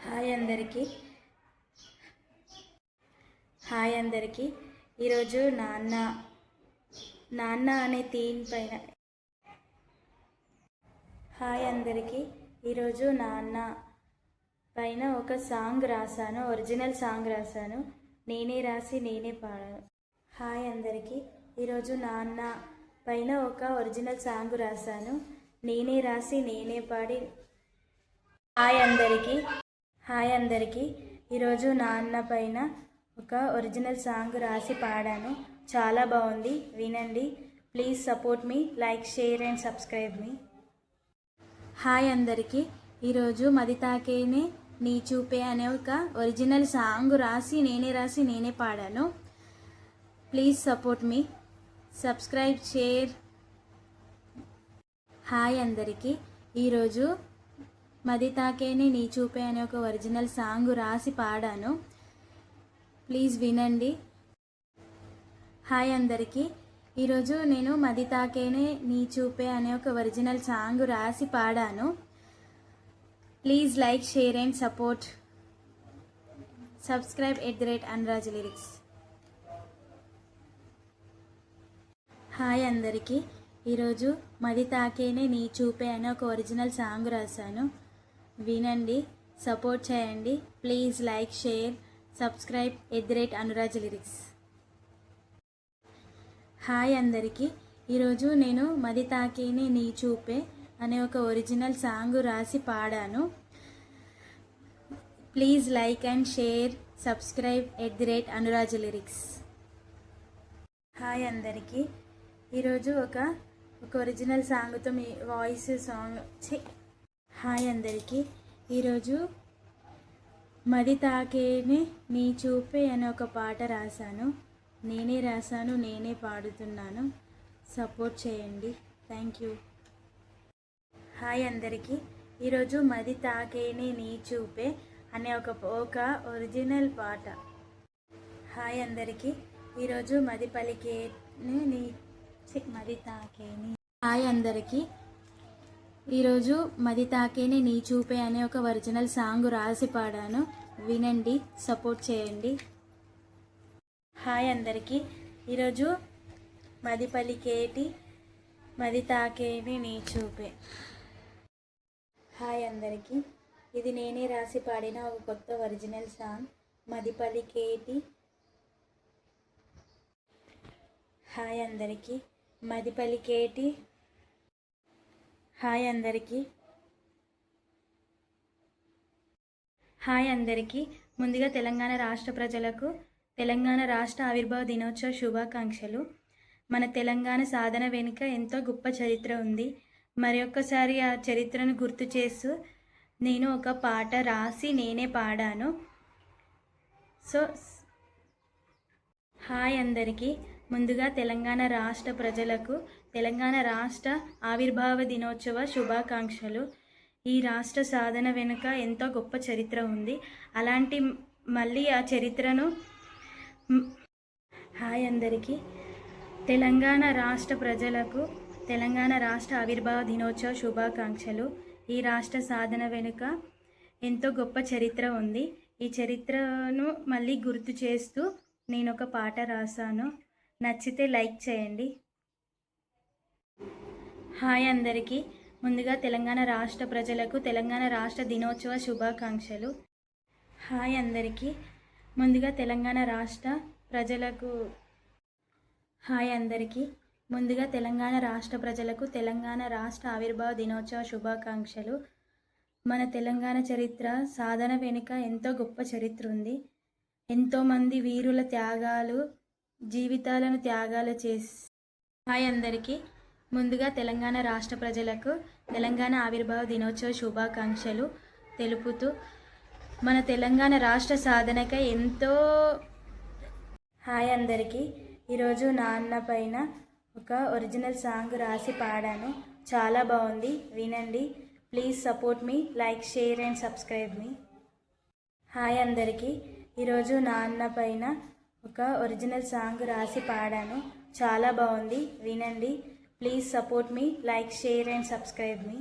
Hi అందరికీ ఈరోజు నాన్న అనే థీమ్ పైన ఈరోజు నాన్న పైన ఒక సాంగ్ రాశాను, ఒరిజినల్ సాంగ్ రాశాను. నేనే రాసి నేనే పాడాను. హాయ్ అందరికీ ఈరోజు నాన్న పైన ఒక ఒరిజినల్ సాంగ్ రాశాను, నేనే రాసి నేనే పాడి. హాయ్ అందరికీ ఈరోజు నాన్న పైన ఒక ఒరిజినల్ సాంగ్ రాసి పాడాను. చాలా బాగుంది, వినండి. Please support me, like, share and subscribe me. Hi అందరికీ ఈరోజు మది తాకేనే నీ చూపే అనే ఒక ఒరిజినల్ సాంగ్ రాసి నేనే పాడాను. Please support me, subscribe, share. Hi అందరికీ ఈరోజు మది తాకేనే నీ చూపే అనే ఒక ఒరిజినల్ సాంగ్ రాసి పాడాను. ప్లీజ్ వినండి. హాయ్ అందరికీ ఈరోజు నేను మది తాకేనే నీ చూపే అనే ఒక ఒరిజినల్ సాంగ్ రాసి పాడాను. Please like, share and support. Subscribe @Anuraj lyrics. Hi అందరికీ ఈరోజు మది తాకేనే నీ చూపే అనే ఒక ఒరిజినల్ సాంగ్ రాశాను, వినండి, సపోర్ట్ చేయండి. Please like, share, subscribe @Anuraj lyrics. Hi అందరికీ ఈరోజు నేను మది తాకేనే నీ చూపే అనే ఒక ఒరిజినల్ సాంగ్ రాసి పాడాను. Please like and share, subscribe @Anuraj lyrics. Hi అందరికీ ఈరోజు ఒక ఒరిజినల్ సాంగ్తో మీ వాయిస్ సాంగ్. హాయ్ అందరికీ ఈరోజు మది తాకేనే నీ చూపే అనే ఒక పాట రాశాను, నేనే పాడుతున్నాను. సపోర్ట్ చేయండి. Thank you. హాయ్ అందరికీ ఈరోజు మది తాకేనే నీ చూపే అనే ఒక ఒరిజినల్ పాట. హాయ్ అందరికీ ఈరోజు మది తాకేనే. హాయ్ అందరికీ ఈరోజు మది తాకేనే నీ చూపే అనే ఒక ఒరిజినల్ సాంగ్ రాసి పాడాను, వినండి, సపోర్ట్ చేయండి. హాయ్ అందరికీ ఈరోజు మది తాకేనే నీ చూపే. హాయ్ అందరికీ ఇది నేనే రాసి పాడిన ఒక కొత్త ఒరిజినల్ సాంగ్, మది పలికేటి. హాయ్ అందరికీ మది పలికేటి. హాయ్ అందరికీ ముందుగా తెలంగాణ రాష్ట్ర ప్రజలకు తెలంగాణ రాష్ట్ర ఆవిర్భావ దినోత్సవ శుభాకాంక్షలు. మన తెలంగాణ సాధన వెనుక ఎంతో గొప్ప చరిత్ర ఉంది. మరొకసారి ఆ చరిత్రను గుర్తు చేస్తూ నేను ఒక పాట రాసి నేనే పాడాను. హాయ్ అందరికీ ముందుగా తెలంగాణ రాష్ట్ర ప్రజలకు తెలంగాణ రాష్ట్ర ఆవిర్భావ దినోత్సవ శుభాకాంక్షలు. ఈ రాష్ట్ర సాధన వెనుక ఎంతో గొప్ప చరిత్ర ఉంది. అలాంటి మళ్ళీ ఆ చరిత్రను. హాయ్ అందరికీ తెలంగాణ రాష్ట్ర ప్రజలకు తెలంగాణ రాష్ట్ర ఆవిర్భావ దినోత్సవ శుభాకాంక్షలు. ఈ రాష్ట్ర సాధన వెనుక ఎంతో గొప్ప చరిత్ర ఉంది. ఈ చరిత్రను మళ్ళీ గుర్తు చేస్తూ నేను ఒక పాట రాశాను, నచ్చితే లైక్ చేయండి. హాయ్ అందరికీ ముందుగా తెలంగాణ రాష్ట్ర ప్రజలకు తెలంగాణ రాష్ట్ర దినోత్సవ శుభాకాంక్షలు. హాయ్ అందరికీ ముందుగా తెలంగాణ రాష్ట్ర ప్రజలకు తెలంగాణ రాష్ట్ర ఆవిర్భావ దినోత్సవ శుభాకాంక్షలు. మన తెలంగాణ చరిత్ర సాధన వెనుక ఎంతో గొప్ప చరిత్ర ఉంది. ఎంతోమంది వీరుల జీవితాలను త్యాగాలు చేసి. హాయ్ అందరికీ ముందుగా తెలంగాణ రాష్ట్ర ప్రజలకు తెలంగాణ ఆవిర్భావ దినోత్సవ శుభాకాంక్షలు తెలుపుతూ మన తెలంగాణ రాష్ట్ర సాధనకై ఎంతో. హాయ్ అందరికీ ఈరోజు నాన్న పైన ఒక ఒరిజినల్ సాంగ్ రాసి పాడాను. చాలా బాగుంది, వినండి. Please support me, like, share and subscribe me. Hi అందరికీ ఈరోజు నాన్న పైన ఒక ఒరిజినల్ సాంగ్ రాసి పాడాను. చాలా బాగుంది, వినండి. Please support me, like, share and subscribe me.